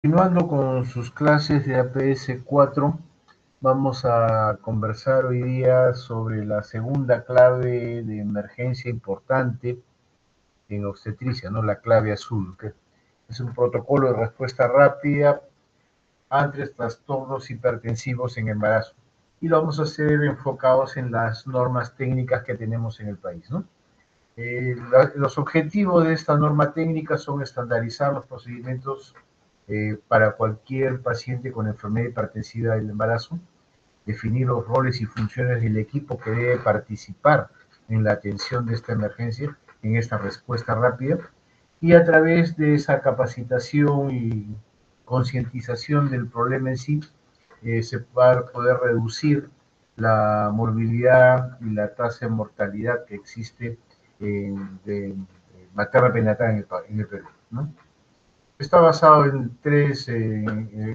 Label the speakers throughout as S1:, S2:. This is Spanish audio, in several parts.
S1: Continuando con sus clases de APS 4, vamos a conversar hoy día sobre la segunda clave de emergencia importante en obstetricia, ¿no? La clave azul, que es un protocolo de respuesta rápida ante trastornos hipertensivos en embarazo. Y lo vamos a hacer enfocados en las normas técnicas que tenemos en el país, ¿no? Los objetivos de esta norma técnica son estandarizar los procedimientos para cualquier paciente con enfermedad hipertensiva del embarazo, definir los roles y funciones del equipo que debe participar en la atención de esta emergencia, en esta respuesta rápida, y a través de esa capacitación y concientización del problema en sí, se va a poder reducir la morbilidad y la tasa de mortalidad que existe de materna perinatal en el Perú, ¿no? Está basado en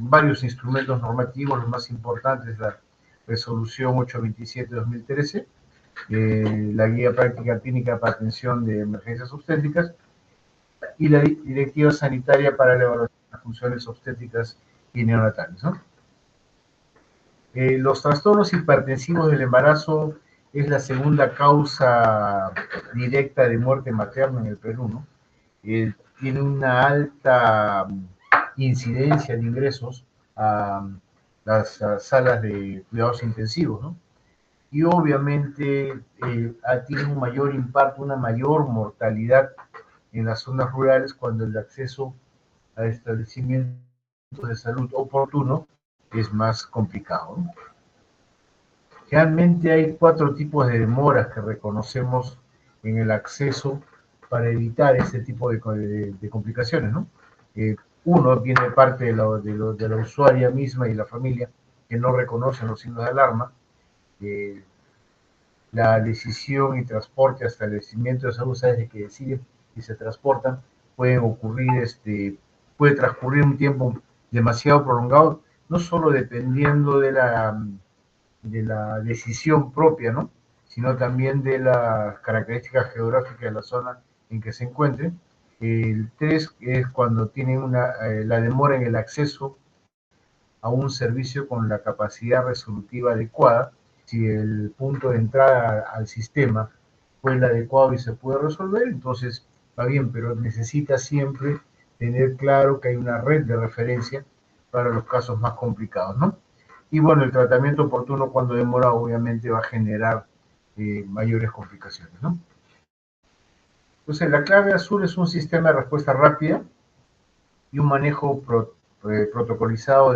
S1: varios instrumentos normativos. Los más importantes es la resolución 827-2013, la guía práctica clínica para atención de emergencias obstétricas y la directiva sanitaria para la evaluación de las funciones obstétricas y neonatales, ¿no? Los trastornos hipertensivos del embarazo es la segunda causa directa de muerte materna en el Perú, ¿no? Tiene una alta incidencia de ingresos a las salas de cuidados intensivos, ¿no? Y obviamente tiene un mayor impacto, una mayor mortalidad en las zonas rurales cuando el acceso a establecimientos de salud oportuno es más complicado, ¿no? Realmente hay 4 tipos de demoras que reconocemos en el acceso para evitar este tipo de complicaciones, ¿no? Eh, Uno viene parte de la usuaria misma y la familia que no reconocen los signos de alarma. Eh, la decisión y transporte hasta el establecimiento de salud, sabes de que deciden y se transportan, puede transcurrir un tiempo demasiado prolongado, no solo dependiendo de la decisión propia, ¿no? Sino también de las características geográficas de la zona en que se encuentren. El 3 es cuando tienen la demora en el acceso a un servicio con la capacidad resolutiva adecuada. Si el punto de entrada al sistema fue el adecuado y se puede resolver, entonces va bien, pero necesita siempre tener claro que hay una red de referencia para los casos más complicados, ¿no? Y bueno, el tratamiento oportuno cuando demora obviamente va a generar mayores complicaciones, ¿no? Entonces, la clave azul es un sistema de respuesta rápida y un manejo protocolizado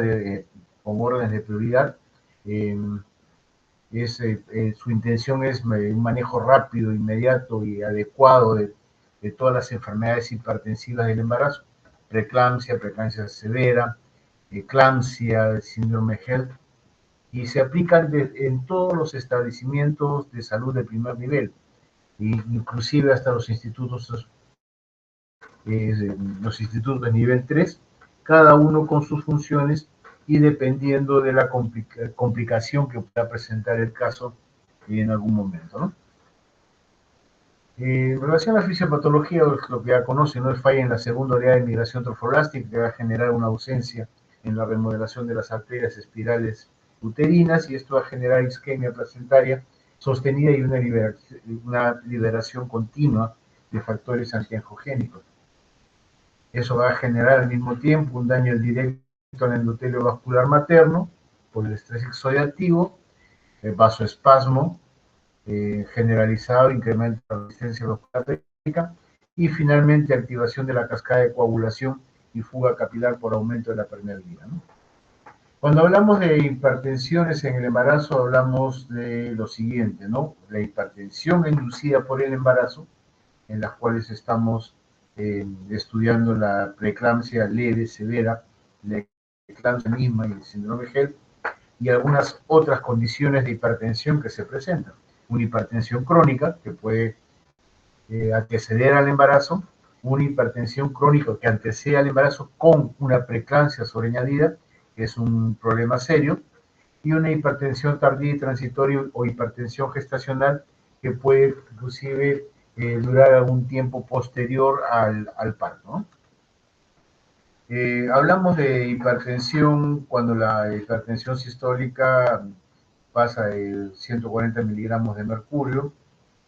S1: con órdenes de prioridad. Eh, Su intención es un manejo rápido, inmediato y adecuado de todas las enfermedades hipertensivas del embarazo, preeclampsia severa, eclampsia, síndrome HELLP, y se aplican en todos los establecimientos de salud de primer nivel, inclusive hasta los institutos de nivel 3, cada uno con sus funciones y dependiendo de la complicación que pueda presentar el caso en algún momento, ¿no? En relación a la fisiopatología, lo que ya conocen, no es falla en la segunda oleada de migración trofolástica que va a generar una ausencia en la remodelación de las arterias espirales uterinas, y esto va a generar isquemia placentaria sostenida y una liberación continua de factores antiangiogénicos. Eso va a generar al mismo tiempo un daño directo al endotelio vascular materno por el estrés exoidativo, el vasoespasmo generalizado, incremento de la resistencia vascular y finalmente activación de la cascada de coagulación y fuga capilar por aumento de la permeabilidad, ¿no? Cuando hablamos de hipertensiones en el embarazo, hablamos de lo siguiente, ¿no? La hipertensión inducida por el embarazo, en las cuales estamos estudiando la preeclampsia leve, severa, la eclampsia misma y el síndrome HELP, y algunas otras condiciones de hipertensión que se presentan. Una hipertensión crónica que puede anteceder al embarazo, una hipertensión crónica que antecede al embarazo con una preeclampsia sobreañadida, que es un problema serio, y una hipertensión tardía y transitoria o hipertensión gestacional que puede inclusive durar algún tiempo posterior al parto, ¿no? Hablamos de hipertensión cuando la hipertensión sistólica pasa de 140 miligramos de mercurio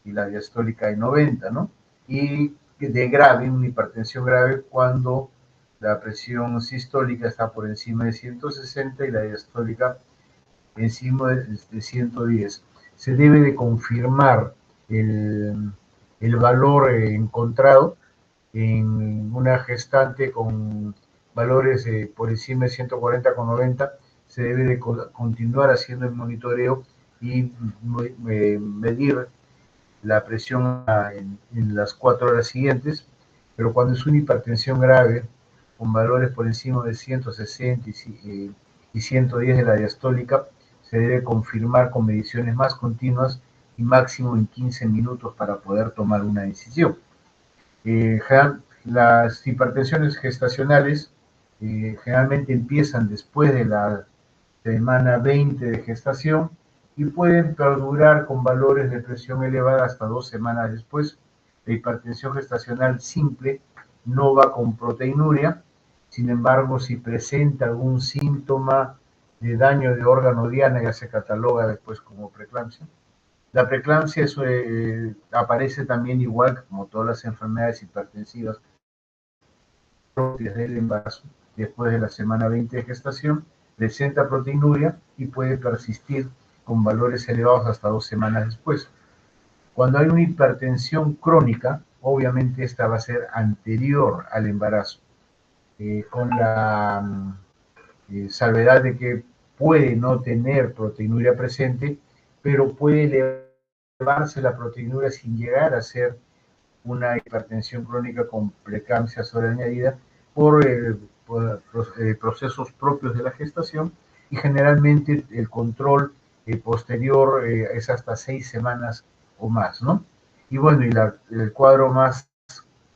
S1: y la diastólica de 90, ¿no? Y de grave, una hipertensión grave, cuando la presión sistólica está por encima de 160 y la diastólica encima de 110. Se debe de confirmar el valor encontrado en una gestante con valores por encima de 140,90. Se debe de continuar haciendo el monitoreo y medir la presión en las 4 horas siguientes, pero cuando es una hipertensión grave, con valores por encima de 160 y 110 de la diastólica, se debe confirmar con mediciones más continuas y máximo en 15 minutos para poder tomar una decisión. Las hipertensiones gestacionales generalmente empiezan después de la semana 20 de gestación y pueden perdurar con valores de presión elevada hasta 2 semanas después. La hipertensión gestacional simple no va con proteinuria, sin embargo, si presenta algún síntoma de daño de órgano diana, ya se cataloga después como preeclampsia. La preeclampsia aparece también igual como todas las enfermedades hipertensivas propias del embarazo. Después de la semana 20 de gestación, presenta proteinuria y puede persistir con valores elevados hasta 2 semanas después. Cuando hay una hipertensión crónica, obviamente esta va a ser anterior al embarazo, con la salvedad de que puede no tener proteinuria presente, pero puede elevarse la proteinuria sin llegar a ser una hipertensión crónica con preeclampsia sobreañadida por procesos propios de la gestación, y generalmente el control posterior es hasta 6 semanas o más, ¿no? Y bueno, el cuadro más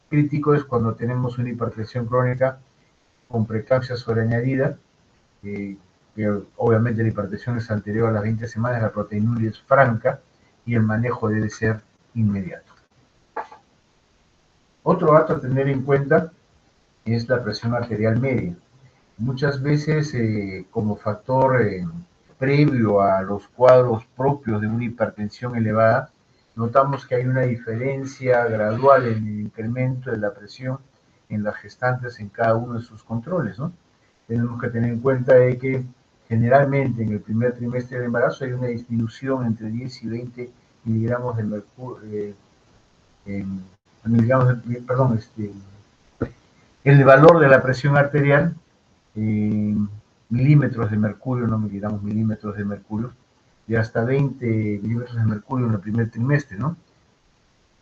S1: crítico es cuando tenemos una hipertensión crónica con preeclampsia sobreañadida, que obviamente la hipertensión es anterior a las 20 semanas, la proteinuria es franca y el manejo debe ser inmediato. Otro dato a tener en cuenta es la presión arterial media. Muchas veces, como factor previo a los cuadros propios de una hipertensión elevada, notamos que hay una diferencia gradual en el incremento de la presión en las gestantes en cada uno de sus controles, ¿no? Tenemos que tener en cuenta de que generalmente en el primer trimestre del embarazo hay una disminución entre 10 y 20 miligramos de mercurio, el valor de la presión arterial, eh, milímetros de mercurio, no miligramos, milímetros de mercurio, y hasta 20 milímetros de mercurio en el primer trimestre, ¿no?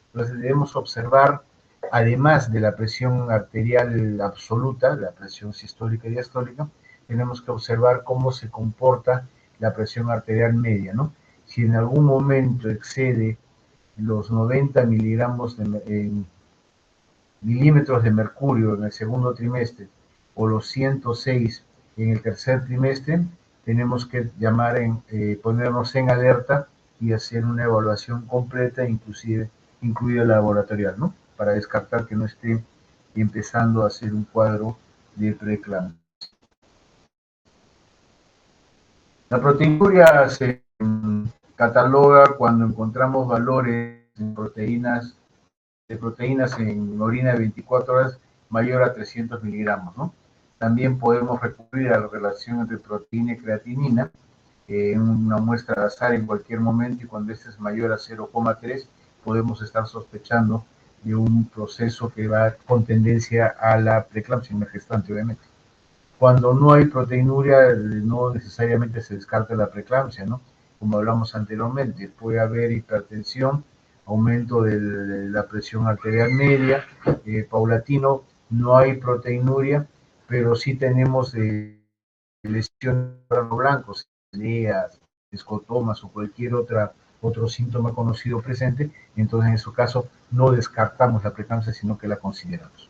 S1: Entonces debemos observar, además de la presión arterial absoluta, la presión sistólica y diastólica, tenemos que observar cómo se comporta la presión arterial media, ¿no? Si en algún momento excede los 90 miligramos milímetros de mercurio en el segundo trimestre o los 106 en el tercer trimestre, tenemos que ponernos en alerta y hacer una evaluación completa, incluida la laboratorial, ¿no? Para descartar que no esté empezando a hacer un cuadro de preeclampsia. La proteinuria se cataloga cuando encontramos valores de proteínas en orina de 24 horas mayor a 300 miligramos, ¿no? También podemos recurrir a la relación entre proteína y creatinina en una muestra de azar en cualquier momento, y cuando este es mayor a 0,3 podemos estar sospechando de un proceso que va con tendencia a la preeclampsia en la gestante, obviamente. Cuando no hay proteinuria, no necesariamente se descarta la preeclampsia, ¿no? Como hablamos anteriormente, puede haber hipertensión, aumento de la presión arterial media, paulatino, no hay proteinuria, pero sí tenemos lesiones de órgano blanco, celeas, escotomas o cualquier otro síntoma conocido presente. Entonces, en su caso, no descartamos la preeclampsia, sino que la consideramos.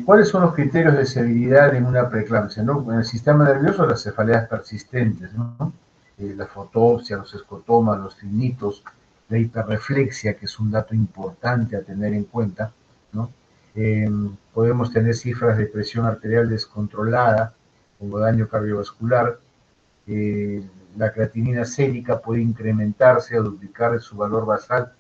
S1: ¿Cuáles son los criterios de severidad en una preeclampsia, ¿no? En el sistema nervioso, las cefaleas persistentes, ¿no? La fotopsia, los escotomas, los trinitos, la hiperreflexia, que es un dato importante a tener en cuenta, ¿no? Podemos tener cifras de presión arterial descontrolada o daño cardiovascular. La creatinina sérica puede incrementarse o duplicar su valor basal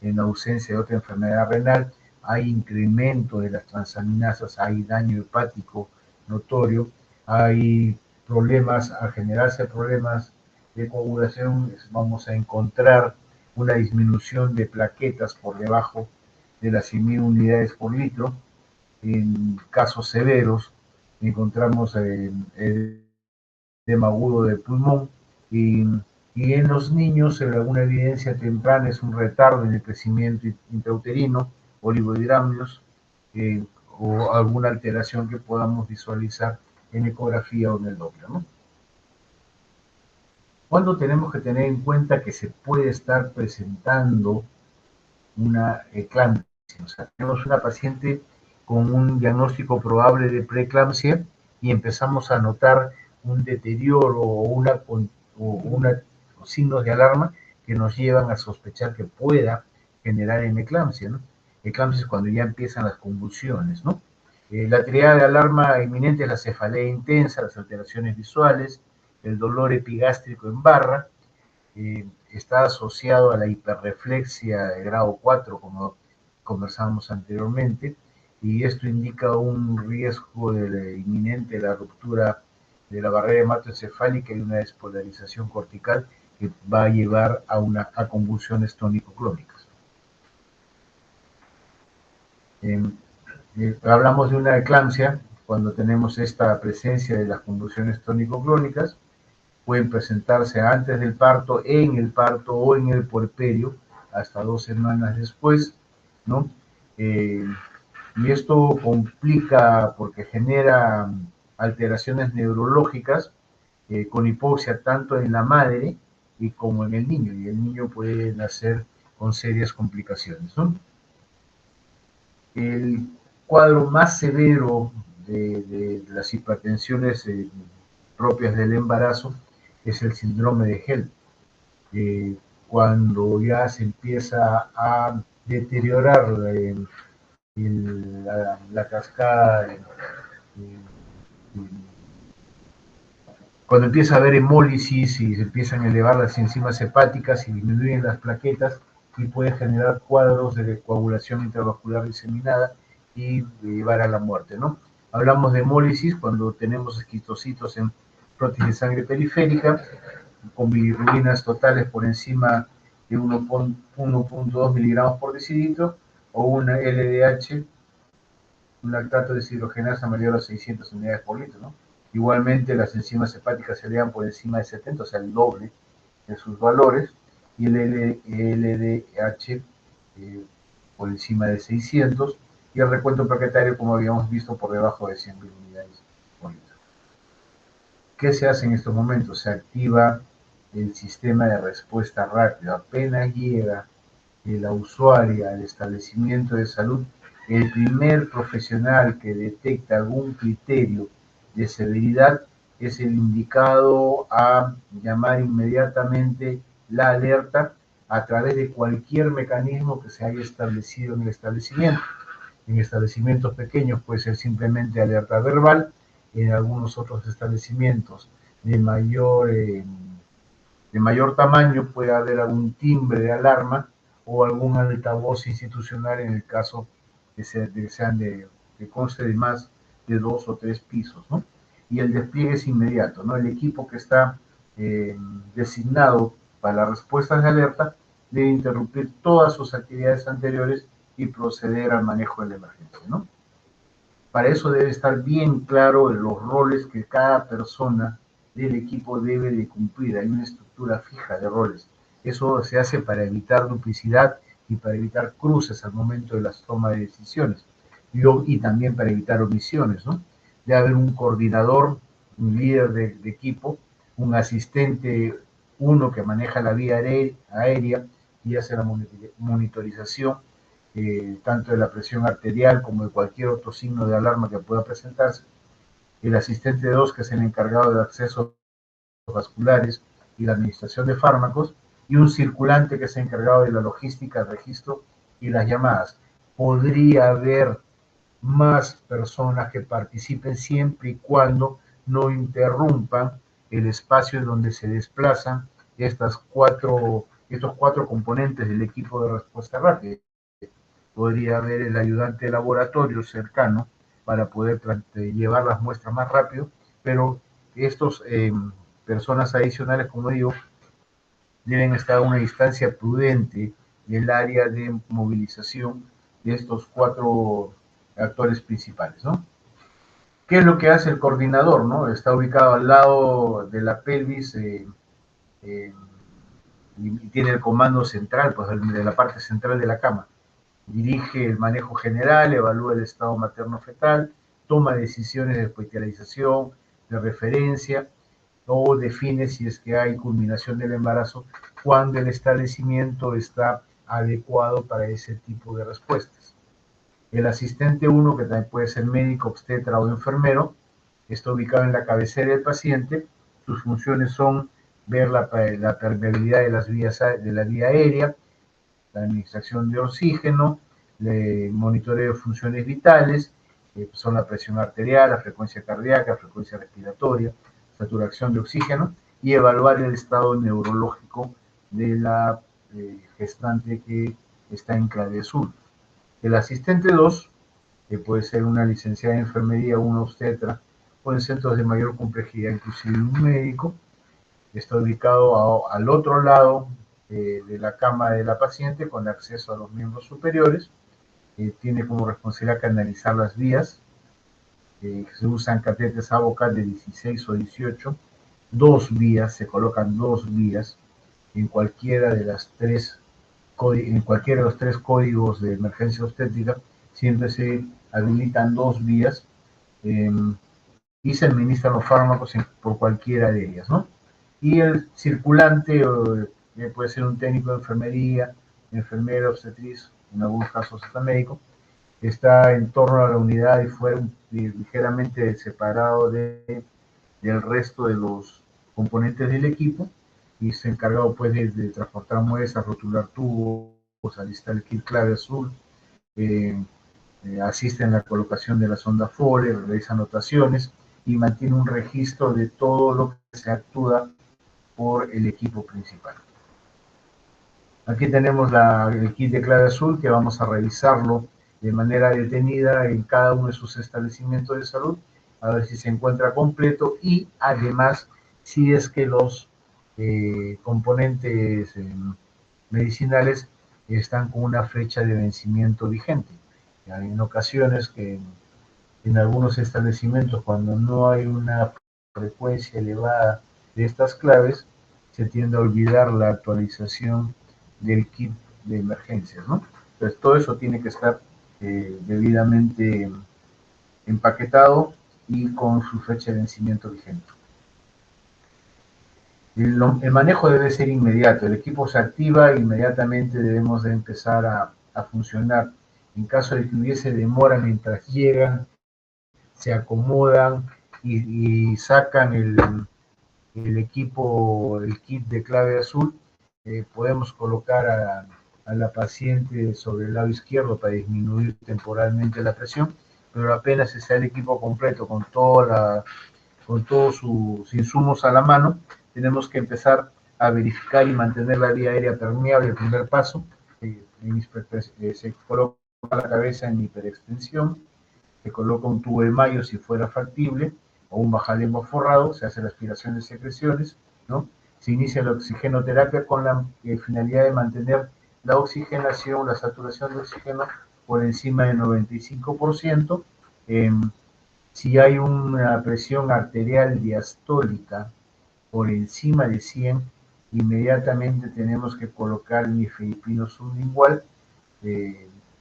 S1: en ausencia de otra enfermedad renal. Hay incremento de las transaminasas, hay daño hepático notorio, hay problemas, al generarse problemas de coagulación, vamos a encontrar una disminución de plaquetas por debajo de las 100.000 unidades por litro. En casos severos encontramos edema agudo del pulmón y, y en los niños alguna evidencia temprana es un retardo en el crecimiento intrauterino, oligohidramnios o alguna alteración que podamos visualizar en ecografía o en el Doppler, ¿no? ¿Cuándo tenemos que tener en cuenta que se puede estar presentando una eclampsia? O sea, tenemos una paciente con un diagnóstico probable de preeclampsia y empezamos a notar un deterioro o signos de alarma que nos llevan a sospechar que pueda generar en eclampsia, ¿no? Eclampsia es cuando ya empiezan las convulsiones, ¿no? La triada de alarma inminente es la cefalea intensa, las alteraciones visuales, el dolor epigástrico en barra, está asociado a la hiperreflexia de grado 4, como conversábamos anteriormente, y esto indica un riesgo inminente de la ruptura de la barrera hematoencefálica y una despolarización cortical que va a llevar a convulsiones tónico-clónicas. Hablamos de una eclampsia cuando tenemos esta presencia de las convulsiones tónico-clónicas. Pueden presentarse antes del parto, en el parto o en el puerperio, hasta 2 semanas después, ¿no? Y esto complica porque genera alteraciones neurológicas con hipoxia tanto en la madre y como en el niño, y el niño puede nacer con serias complicaciones, ¿no? El cuadro más severo de las hipertensiones propias del embarazo es el síndrome de HELP, cuando ya se empieza a deteriorar la cascada, cuando empieza a haber hemólisis y se empiezan a elevar las enzimas hepáticas y disminuyen las plaquetas y puede generar cuadros de coagulación intravascular diseminada y llevar a la muerte, ¿no? Hablamos de hemólisis cuando tenemos esquistocitos en prótesis de sangre periférica, con bilirrubinas totales por encima de 1.2 miligramos por decilitro, o una LDH, un lactato de deshidrogenasa mayor a 600 unidades por litro, ¿no? Igualmente las enzimas hepáticas se elevan por encima de 70, o sea, el doble de sus valores, y el LDH por encima de 600, y el recuento plaquetario, como habíamos visto, por debajo de 100.000 unidades por litro. ¿Qué se hace en estos momentos? Se activa el sistema de respuesta rápida. Apenas llega la usuaria al establecimiento de salud, el primer profesional que detecta algún criterio de severidad es el indicado a llamar inmediatamente la alerta a través de cualquier mecanismo que se haya establecido en el establecimiento. En establecimientos pequeños puede ser simplemente alerta verbal, en algunos otros establecimientos de mayor tamaño puede haber algún timbre de alarma o algún altavoz institucional en el caso de sean de conste de más de 2 o 3 pisos, ¿no? Y el despliegue es inmediato, ¿no? El equipo que está designado para las respuestas de alerta debe interrumpir todas sus actividades anteriores y proceder al manejo de la emergencia, ¿no? Para eso debe estar bien claro en los roles que cada persona del equipo debe de cumplir. Hay una estructura fija de roles. Eso se hace para evitar duplicidad y para evitar cruces al momento de las tomas de decisiones. Y también para evitar omisiones, ¿no? Debe haber un coordinador, un líder de equipo, un asistente, uno que maneja la vía aérea y hace la monitorización tanto de la presión arterial como de cualquier otro signo de alarma que pueda presentarse. El asistente 2, que es el encargado de accesos vasculares y la administración de fármacos, y un circulante que es encargado de la logística, el registro y las llamadas. Podría haber más personas que participen siempre y cuando no interrumpan el espacio en donde se desplazan estos cuatro componentes del equipo de respuesta rápida. Podría haber el ayudante de laboratorio cercano para poder llevar las muestras más rápido, pero estos personas adicionales, como digo, deben estar a una distancia prudente del área de movilización de estos cuatro actores principales, ¿no? ¿Qué es lo que hace el coordinador, no? Está ubicado al lado de la pelvis eh, y tiene el comando central, pues de la parte central de la cama. Dirige el manejo general, evalúa el estado materno-fetal, toma decisiones de hospitalización, de referencia, o define si es que hay culminación del embarazo cuando el establecimiento está adecuado para ese tipo de respuestas. El asistente 1, que también puede ser médico, obstetra o enfermero, está ubicado en la cabecera del paciente. Sus funciones son ver la permeabilidad de la vía aérea, la administración de oxígeno, el monitoreo de funciones vitales, son la presión arterial, la frecuencia cardíaca, la frecuencia respiratoria, saturación de oxígeno, y evaluar el estado neurológico de la gestante que está en clave azul. El asistente 2, que puede ser una licenciada en enfermería, una obstetra, o en centros de mayor complejidad, inclusive un médico, está ubicado al otro lado de la cama de la paciente con acceso a los miembros superiores. Tiene como responsabilidad canalizar las vías. Se usan catéteres Avocat de 16 o 18. Dos vías, se colocan dos vías en cualquiera de los tres códigos de emergencia obstétrica. Siempre se habilitan dos vías eh, y se administran los fármacos por cualquiera de ellas, ¿no? Y el circulante puede ser un técnico de enfermería, enfermera, obstetriz, en algunos casos hasta médico, está en torno a la unidad y fue ligeramente separado del resto de los componentes del equipo y se encargado pues de transportar muestras, rotular tubos, alistar el kit clave azul, eh, asiste en la colocación de la sonda Foley, realiza anotaciones y mantiene un registro de todo lo que se actúa por el equipo principal. Aquí tenemos el kit de clave azul que vamos a revisarlo de manera detenida en cada uno de sus establecimientos de salud, a ver si se encuentra completo y además si es que los componentes medicinales están con una fecha de vencimiento vigente. En ocasiones que en algunos establecimientos, cuando no hay una frecuencia elevada de estas claves, se tiende a olvidar la actualización del kit de emergencias, ¿no? Entonces, todo eso tiene que estar debidamente empaquetado y con su fecha de vencimiento vigente. El manejo debe ser inmediato, el equipo se activa e inmediatamente debemos de empezar a funcionar. En caso de que hubiese demora mientras llegan, se acomodan y sacan el equipo, el kit de clave azul, podemos colocar a la paciente sobre el lado izquierdo para disminuir temporalmente la presión, pero apenas está el equipo completo con todos sus insumos a la mano, tenemos que empezar a verificar y mantener la vía aérea permeable. El primer paso, se coloca la cabeza en hiperextensión, se coloca un tubo de mayo si fuera factible, o un bajalengua forrado, se hace la aspiración de secreciones, ¿no? Se inicia la oxigenoterapia con la finalidad de mantener la oxigenación, la saturación de oxígeno por encima del 95%. Si hay una presión arterial diastólica por encima de 100, inmediatamente tenemos que colocar nifedipino sublingual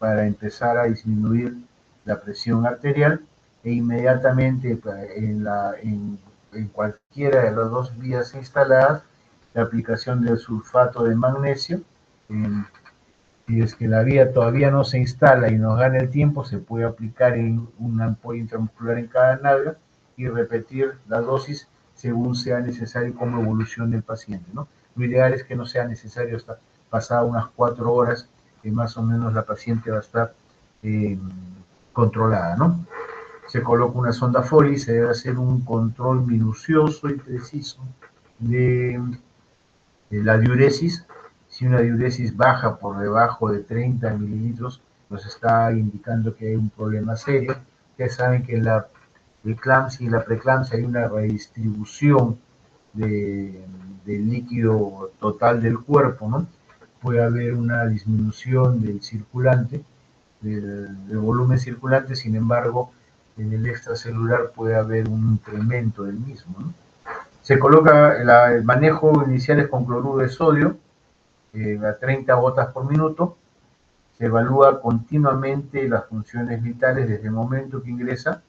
S1: para empezar a disminuir la presión arterial e inmediatamente en cualquiera de las dos vías instaladas la aplicación del sulfato de magnesio. Si es que la vía todavía no se instala y nos gana el tiempo, se puede aplicar en una ampolla intramuscular en cada nalga y repetir la dosis según sea necesario como evolución del paciente, ¿no? Lo ideal es que no sea necesario hasta pasar unas 4 horas, que más o menos la paciente va a estar controlada, ¿no? Se coloca una sonda Foley, se debe hacer un control minucioso y preciso de la diuresis. Si una diuresis baja por debajo de 30 mililitros, nos está indicando que hay un problema serio. Ustedes saben que en la eclampsia y la preeclampsia hay una redistribución del líquido total del cuerpo, ¿no? Puede haber una disminución del circulante, del volumen circulante, sin embargo, en el extracelular puede haber un incremento del mismo, ¿no? Se coloca, el manejo inicial es con cloruro de sodio, a 30 gotas por minuto. Se evalúa continuamente las funciones vitales desde el momento que ingresa.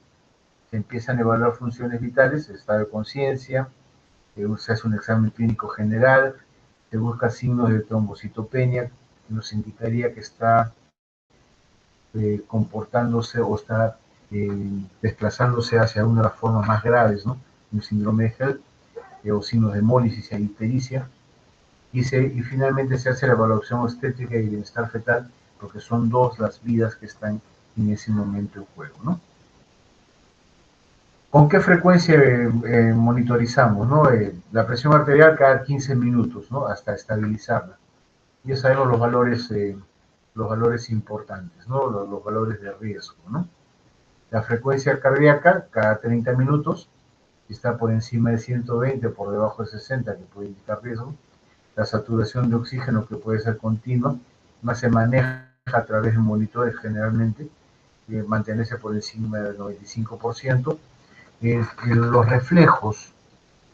S1: Se empiezan a evaluar funciones vitales, estado de conciencia, se hace un examen clínico general, se busca signos de trombocitopenia, que nos indicaría que está comportándose o está desplazándose hacia una de las formas más graves, ¿no? Un síndrome de Held, o signos de hemólisis y ictericia. Y finalmente se hace la evaluación obstétrica y bienestar fetal, porque son dos las vidas que están en ese momento en juego, ¿no? ¿Con qué frecuencia monitorizamos, ¿no? La presión arterial cada 15 minutos, ¿no? Hasta estabilizarla. Ya sabemos los valores importantes, ¿no? Los valores de riesgo, ¿no? La frecuencia cardíaca cada 30 minutos, si está por encima de 120 o por debajo de 60, que puede indicar riesgo. La saturación de oxígeno, que puede ser continua, más se maneja a través de monitores generalmente, mantenerse por encima del 95%. Los reflejos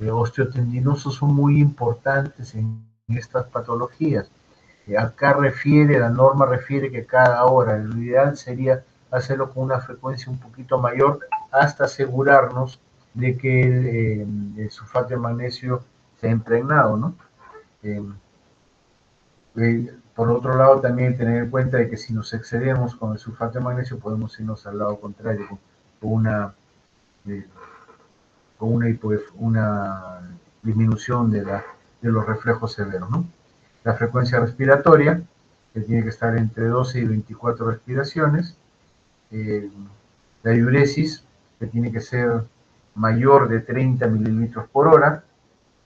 S1: osteotendinosos son muy importantes en estas patologías. Acá la norma refiere que cada hora, lo ideal sería hacerlo con una frecuencia un poquito mayor hasta asegurarnos de que el sulfato de magnesio se ha impregnado, ¿no? Eh, por otro lado, también tener en cuenta de que si nos excedemos con el sulfato de magnesio, podemos irnos al lado contrario, con una, eh, una disminución de los reflejos severos, ¿no? La frecuencia respiratoria, que tiene que estar entre 12 y 24 respiraciones. Eh, la diuresis, que tiene que ser mayor de 30 mililitros por hora.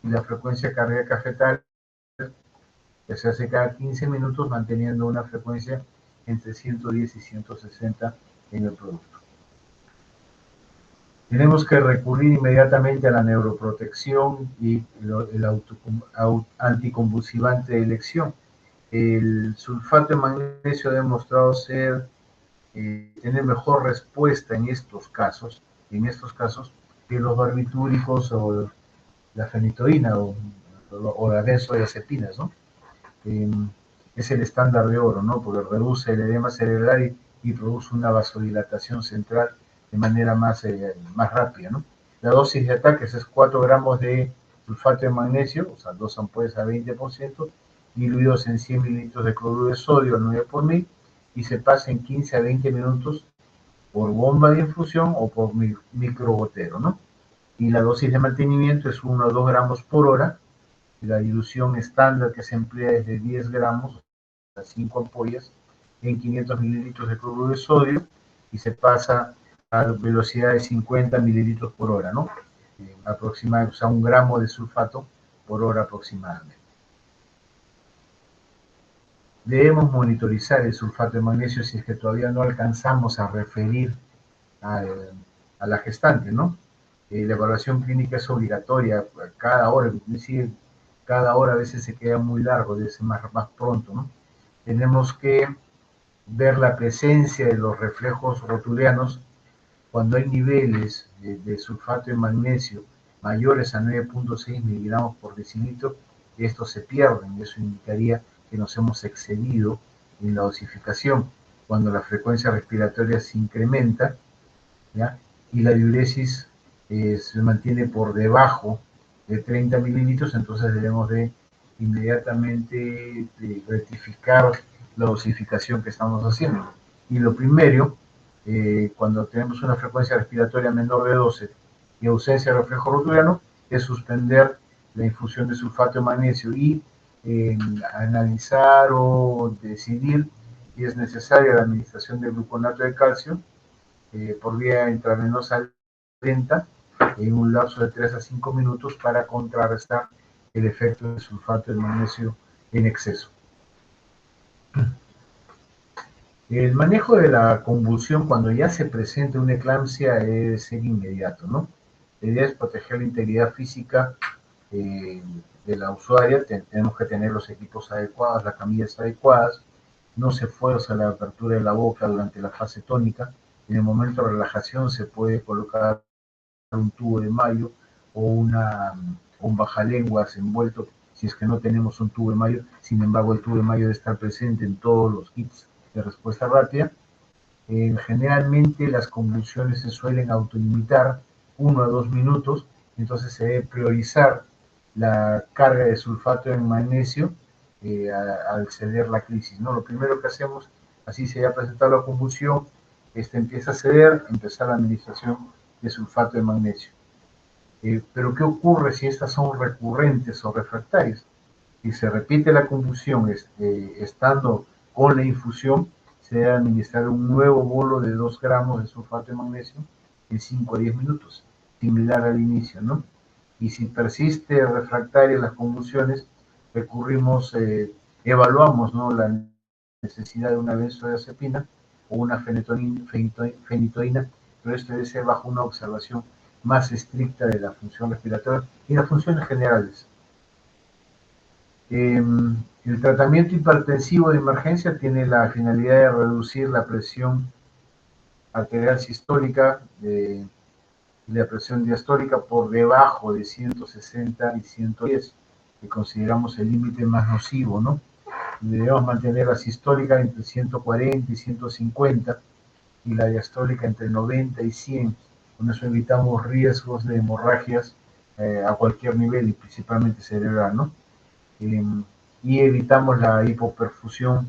S1: Y la frecuencia cardíaca fetal, que se hace cada 15 minutos manteniendo una frecuencia entre 110 y 160 en el producto. Tenemos que recurrir inmediatamente a la neuroprotección y el anticonvulsivante de elección. El sulfato de magnesio ha demostrado tener mejor respuesta en estos casos, que los barbitúricos o la fenitoína o las benzodiazepinas, ¿no? Eh, es el estándar de oro, ¿no? Porque reduce el edema cerebral y produce una vasodilatación central de manera más rápida, ¿no? La dosis de ataques es 4 gramos de sulfato de magnesio, o sea, 2 ampollas a 20%, diluidos en 100 mililitros de cloruro de sodio, 9 por mil, y se pasa en 15 a 20 minutos por bomba de infusión o por microgotero, ¿no? Y la dosis de mantenimiento es 1 a 2 gramos por hora, y la dilución estándar que se emplea es de 10 gramos, o sea, 5 ampollas, en 500 mililitros de cloruro de sodio, y se pasa a velocidad de 50 mililitros por hora, ¿no? Aproximadamente, o sea, 1 gramo de sulfato por hora aproximadamente. Debemos monitorizar el sulfato de magnesio si es que todavía no alcanzamos a referir a la gestante, ¿no? La evaluación clínica es obligatoria cada hora, inclusive cada hora a veces se queda muy largo, debe ser más pronto, ¿no? Tenemos que ver la presencia de los reflejos rotulianos cuando hay niveles de sulfato de magnesio mayores a 9.6 miligramos por decilitro. Estos se pierden y eso indicaría que nos hemos excedido en la dosificación. Cuando la frecuencia respiratoria se incrementa, ¿ya? Y la diuresis se mantiene por debajo de 30 mililitros, entonces debemos de inmediatamente rectificar la dosificación que estamos haciendo. Y lo primero, cuando tenemos una frecuencia respiratoria menor de 12 y ausencia de reflejo rotuliano, es suspender la infusión de sulfato de magnesio y analizar o decidir si es necesaria la administración de gluconato de calcio por vía intravenosa lenta en un lapso de 3 a 5 minutos para contrarrestar el efecto del sulfato de magnesio en exceso. El manejo de la convulsión cuando ya se presenta una eclampsia debe ser inmediato, ¿no? La idea es proteger la integridad física de la usuaria, tenemos que tener los equipos adecuados, las camillas adecuadas, no se fuerza la apertura de la boca durante la fase tónica, en el momento de relajación se puede colocar un tubo de mayo o un bajalenguas envuelto si es que no tenemos un tubo de mayo. Sin embargo, el tubo de mayo debe estar presente en todos los kits de respuesta rápida. Generalmente las convulsiones se suelen autolimitar 1 a 2 minutos, entonces se debe priorizar la carga de sulfato en magnesio al ceder la crisis, ¿no? Lo primero que hacemos, así se haya presentado la convulsión, empieza a ceder, empezar la administración de sulfato de magnesio. Pero ¿qué ocurre si estas son recurrentes o refractarias? Si se repite la convulsión estando con la infusión, se debe administrar un nuevo bolo de 2 gramos de sulfato de magnesio en 5 a 10 minutos, similar al inicio, ¿no? Y si persiste refractaria las convulsiones, evaluamos, ¿no?, la necesidad de una benzodiazepina o una fenitoína, pero esto debe ser bajo una observación más estricta de la función respiratoria y las funciones generales. El tratamiento hipertensivo de emergencia tiene la finalidad de reducir la presión arterial sistólica y la presión diastólica por debajo de 160 y 110, que consideramos el límite más nocivo, ¿no? Debemos mantener la sistólica entre 140 y 150 y la diastólica entre 90 y 100. Con eso evitamos riesgos de hemorragias a cualquier nivel y principalmente cerebral, ¿no? Y evitamos la hipoperfusión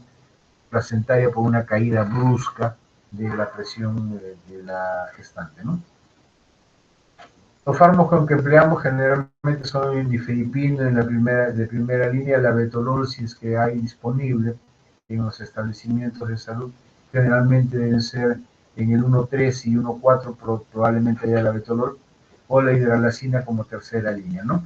S1: placentaria por una caída brusca de la presión de la gestante, ¿no? Los fármacos que empleamos generalmente son el nifedipino de primera línea, la betolol si es que hay disponible en los establecimientos de salud. Generalmente deben ser en el 1.3 y 1.4, probablemente haya la betolol, o la hidralacina como tercera línea, ¿no?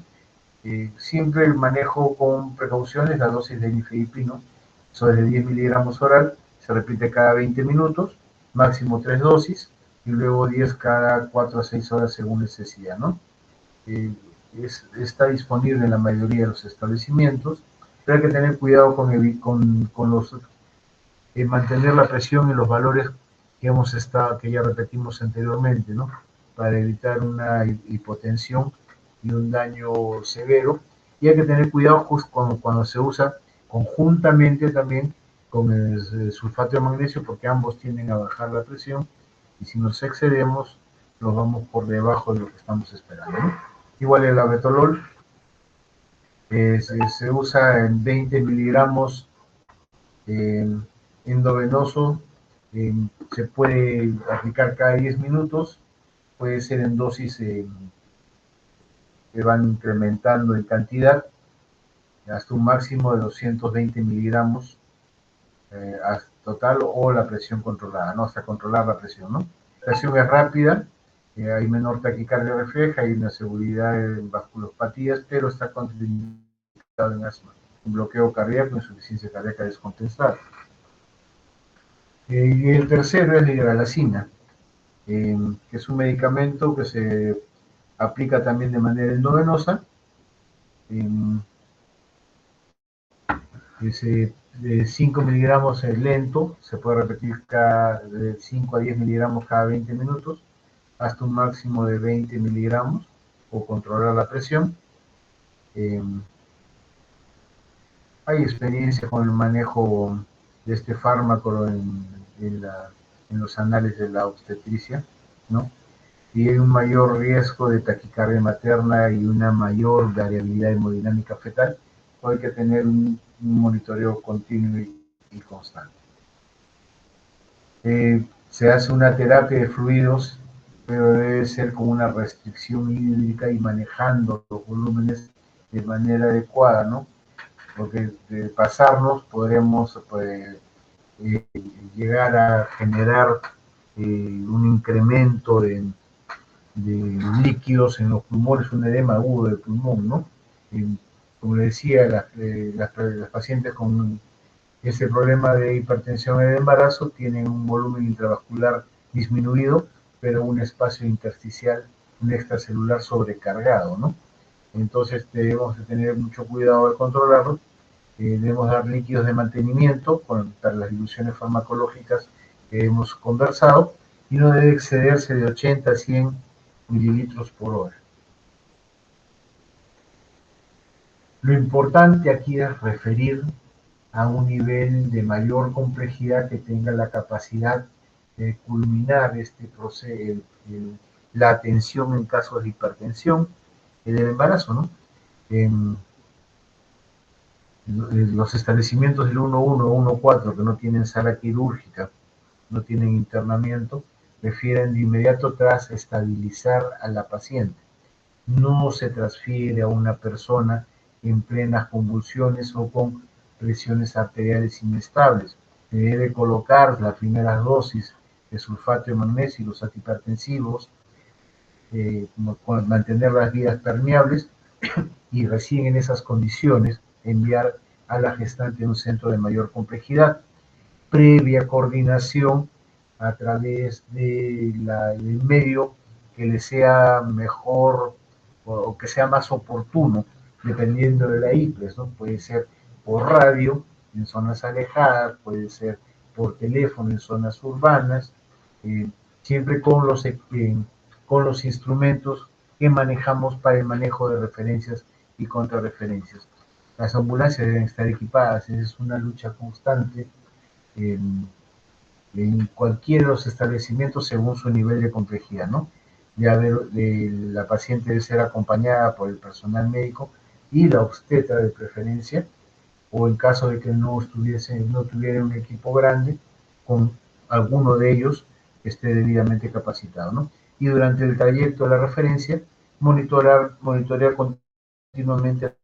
S1: Siempre el manejo con precauciones, la dosis de nifedipino sobre 10 miligramos oral, se repite cada 20 minutos, máximo 3 dosis, y luego 10 cada 4 a 6 horas según necesidad, ¿no? Está disponible en la mayoría de los establecimientos, pero hay que tener cuidado mantener la presión en los valores que ya repetimos anteriormente, ¿no? Para evitar una hipotensión y un daño severo. Y hay que tener cuidado justo cuando se usa conjuntamente también con el sulfato de magnesio, porque ambos tienden a bajar la presión y si nos excedemos nos vamos por debajo de lo que estamos esperando, ¿no? Igual el abetolol se usa en 20 miligramos endovenoso, se puede aplicar cada 10 minutos, puede ser en dosis que van incrementando en cantidad hasta un máximo de 220 miligramos total o la presión controlada, ¿no? Hasta controlar la presión, ¿no? La presión es rápida, hay menor taquicardia refleja, hay una seguridad en vasculopatías, pero está contraindicado en asma, un bloqueo cardíaco, insuficiencia cardíaca descompensada. Y el tercero es la hidralacina, que es un medicamento que se aplica también de manera endovenosa. De 5 miligramos es lento, se puede repetir de 5 a 10 miligramos cada 20 minutos, hasta un máximo de 20 miligramos, o controlar la presión. Hay experiencia con el manejo de este fármaco en los anales de la obstetricia, ¿no? Y hay un mayor riesgo de taquicardia materna y una mayor variabilidad hemodinámica fetal, hay que tener un monitoreo continuo y constante. Se hace una terapia de fluidos, pero debe ser con una restricción hídrica y manejando los volúmenes de manera adecuada, ¿no? Porque de pasarnos podremos llegar a generar un incremento de líquidos en los pulmones, un edema agudo del pulmón, ¿no? Como le decía, las pacientes con ese problema de hipertensión en el embarazo tienen un volumen intravascular disminuido, pero un espacio intersticial, un extracelular sobrecargado, ¿no? Entonces debemos de tener mucho cuidado de controlarlo. Debemos dar líquidos de mantenimiento para las diluciones farmacológicas que hemos conversado y no debe excederse de 80 a 100 mililitros por hora. Lo importante aquí es referir a un nivel de mayor complejidad que tenga la capacidad de culminar este proceso, la atención en casos de hipertensión del embarazo, ¿no? En los establecimientos del 1.1 o 1.4 que no tienen sala quirúrgica, no tienen internamiento, refieren de inmediato tras estabilizar a la paciente. No se transfiere a una persona en plenas convulsiones o con presiones arteriales inestables. Se debe colocar las primeras dosis de sulfato de magnesio y los antihipertensivos, mantener las vías permeables y recién en esas condiciones enviar a la gestante a un centro de mayor complejidad, previa coordinación a través del medio que le sea mejor o que sea más oportuno, dependiendo de la IPRES, ¿no? Puede ser por radio en zonas alejadas, puede ser por teléfono en zonas urbanas, eh, siempre con los instrumentos que manejamos para el manejo de referencias y contrarreferencias. Las ambulancias deben estar equipadas, es una lucha constante en cualquiera de los establecimientos según su nivel de complejidad, ¿no? La paciente debe ser acompañada por el personal médico y la obstetra de preferencia, o en caso de que no tuviera un equipo grande, con alguno de ellos que esté debidamente capacitado, ¿no? Y durante el trayecto de la referencia, monitorear continuamente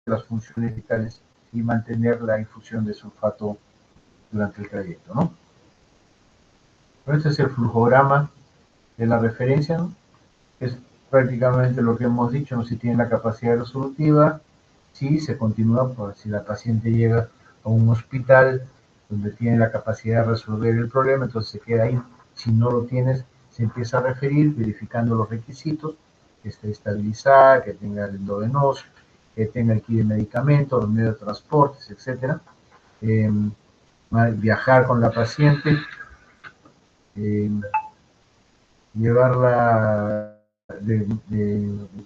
S1: las funciones vitales y mantener la infusión de sulfato durante el trayecto, ¿no? Este es el flujograma de la referencia, ¿no? Es prácticamente lo que hemos dicho, ¿no? Si tiene la capacidad resolutiva, si se continúa, por si la paciente llega a un hospital donde tiene la capacidad de resolver el problema, entonces se queda ahí. Si no lo tienes, se empieza a referir, verificando los requisitos, que esté estabilizada, que tenga el endovenoso, que tenga el kit de medicamentos, los medios de transportes, etc. Viajar con la paciente, eh, llevarla,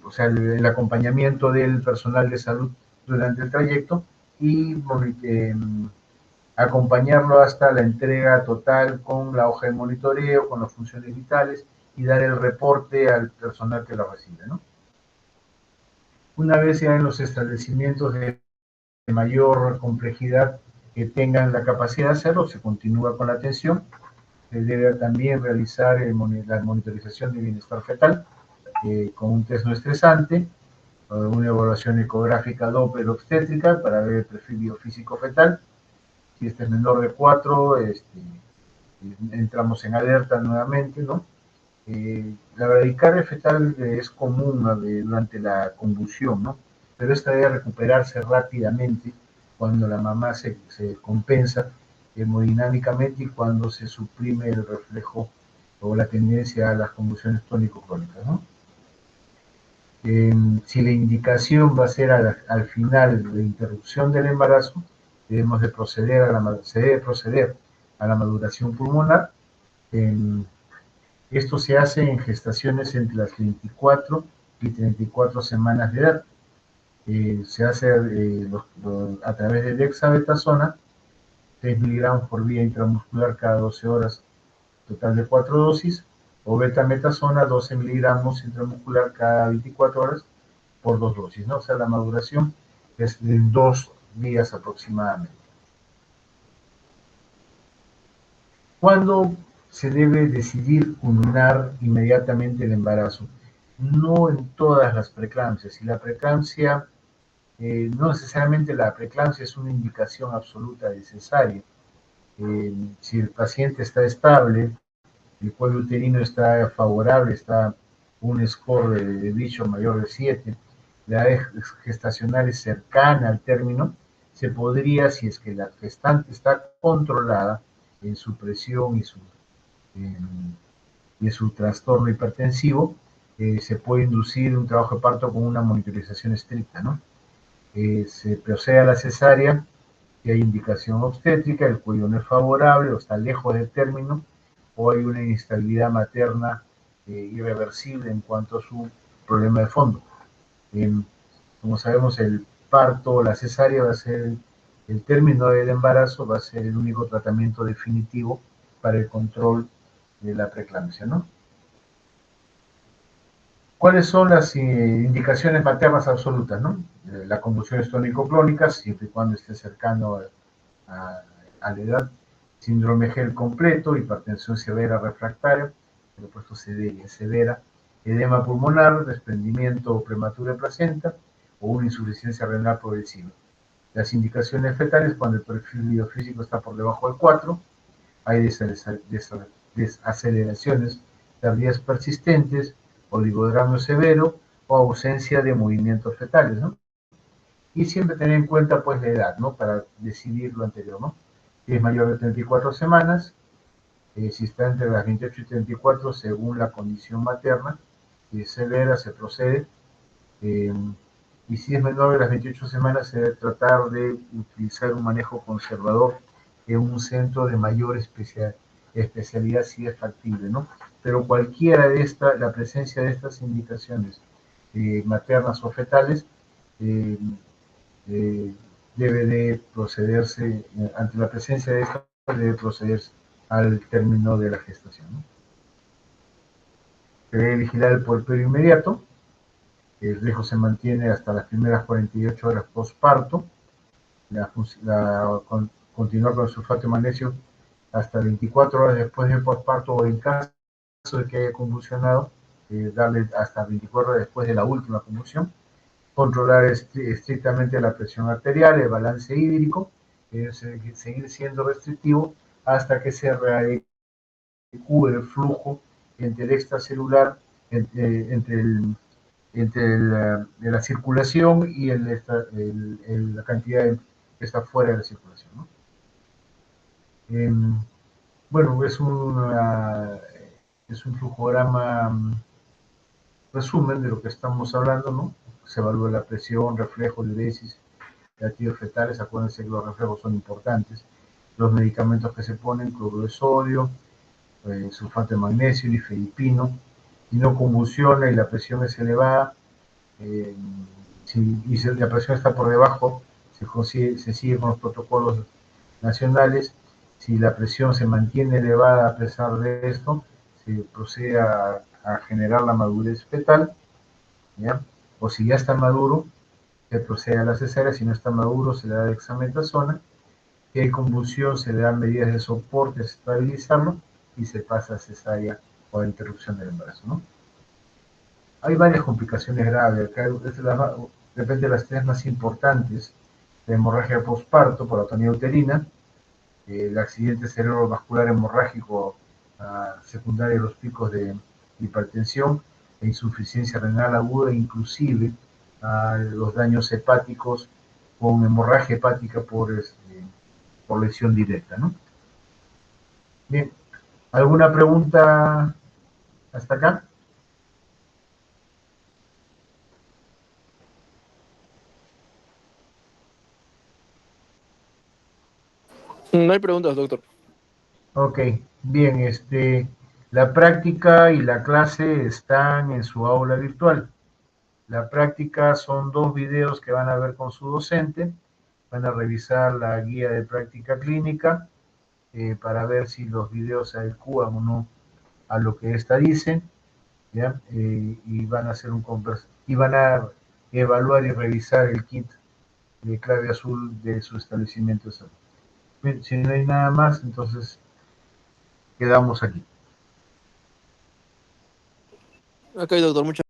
S1: o sea, el acompañamiento del personal de salud durante el trayecto y acompañarlo hasta la entrega total con la hoja de monitoreo, con las funciones vitales y dar el reporte al personal que lo recibe, ¿no? Una vez ya en los establecimientos de mayor complejidad que tengan la capacidad de hacerlo, se continúa con la atención. Se debe también realizar la monitorización de bienestar fetal con un test no estresante, una evaluación ecográfica Doppler obstétrica para ver el perfil biofísico fetal. Si este es menor de 4, entramos en alerta nuevamente, ¿no? La bradicardia fetal es común durante la convulsión, ¿no? Pero esta debe recuperarse rápidamente cuando la mamá se compensa hemodinámicamente y cuando se suprime el reflejo o la tendencia a las convulsiones tónico-crónicas, ¿no? Si la indicación va a ser al final de interrupción del embarazo, debemos de se debe proceder a la maduración pulmonar. Esto se hace en gestaciones entre las 24 y 34 semanas de edad. Se hace a través de dexametasona, 6 miligramos por vía intramuscular cada 12 horas, total de 4 dosis, o betametasona, 12 miligramos intramuscular cada 24 horas por 2 dosis, ¿no? O sea, la maduración es de 2 días aproximadamente. ¿Cuándo se debe decidir culminar inmediatamente el embarazo? No en todas las preeclampsias. Si la preeclampsia, no necesariamente la preeclampsia es una indicación absoluta de cesárea. Si el paciente está estable, el cuello uterino está favorable, está un score de dicho mayor de 7, la edad gestacional es cercana al término, se podría, si es que la gestante está controlada en su presión y su trastorno hipertensivo, se puede inducir un trabajo de parto con una monitorización estricta, ¿no? Se procede a la cesárea, si hay indicación obstétrica, el cuello no es favorable o está lejos del término, o hay una inestabilidad materna irreversible en cuanto a su problema de fondo. Eh, Como sabemos, el parto o la cesárea va a ser el término del embarazo, va a ser el único tratamiento definitivo para el control de la preeclampsia, ¿no? ¿Cuáles son las indicaciones maternas absolutas, no? La convulsión tónico-clónica, siempre y cuando esté cercano a, a la edad, síndrome GEL completo, hipertensión severa refractaria, por supuesto severa, edema pulmonar, desprendimiento prematuro de placenta o una insuficiencia renal progresiva. Las indicaciones fetales, cuando el perfil biofísico está por debajo del 4, hay desaceleraciones tardías persistentes, oligodramio severo o ausencia de movimientos fetales, ¿no? Y siempre tener en cuenta pues la edad, ¿no? Para decidir lo anterior, ¿no? Si es mayor de 34 semanas, si está entre las 28 y 34 según la condición materna, si es severa se procede, eh, y si es menor de las 28 semanas se debe tratar de utilizar un manejo conservador en un centro de mayor especialidad si es factible, ¿no? Pero cualquiera de estas, la presencia de estas indicaciones maternas o fetales, eh, eh, debe de procederse, ante la presencia de esta, debe procederse al término de la gestación, ¿no? Se debe vigilar el puerperio inmediato, el riesgo se mantiene hasta las primeras 48 horas postparto, continuar con el sulfato de magnesio hasta 24 horas después del postparto o en caso de que haya convulsionado, darle hasta 24 horas después de la última convulsión, controlar estrictamente la presión arterial, el balance hídrico, seguir siendo restrictivo hasta que se readecue el flujo entre el extracelular, entre de la circulación y la cantidad que está fuera de la circulación, ¿no? Eh, bueno, es un flujograma resumen de lo que estamos hablando, ¿no? Se evalúa la presión, reflejo, diuresis, latidos fetales, acuérdense que los reflejos son importantes, los medicamentos que se ponen, cloruro de sodio, sulfato de magnesio, nifedipino, y no convulsiona y la presión es elevada, eh, y si la presión está por debajo, se sigue con los protocolos nacionales. Si la presión se mantiene elevada a pesar de esto, se procede a generar la madurez fetal, ¿ya? O si ya está maduro, se procede a la cesárea, si no está maduro se le da dexametasona, si hay convulsión se le dan medidas de soporte, estabilizarlo y se pasa a cesárea o a interrupción del embarazo, ¿no? Hay varias complicaciones graves, acá depende de las tres más importantes: la hemorragia postparto por atonía uterina, el accidente cerebrovascular hemorrágico secundario a los picos de hipertensión e insuficiencia renal aguda, inclusive los daños hepáticos con hemorragia hepática por lesión directa, ¿no? Bien, ¿alguna pregunta hasta acá?
S2: No hay preguntas, doctor.
S1: Ok, bien, la práctica y la clase están en su aula virtual. La práctica son 2 videos que van a ver con su docente, van a revisar la guía de práctica clínica para ver si los videos se adecúan o no a lo que ésta dice, ¿ya? Y van a hacer y van a evaluar y revisar el kit de clave azul de su establecimiento de salud. Bien, si no hay nada más, entonces quedamos aquí.
S2: Ok, doctor, muchas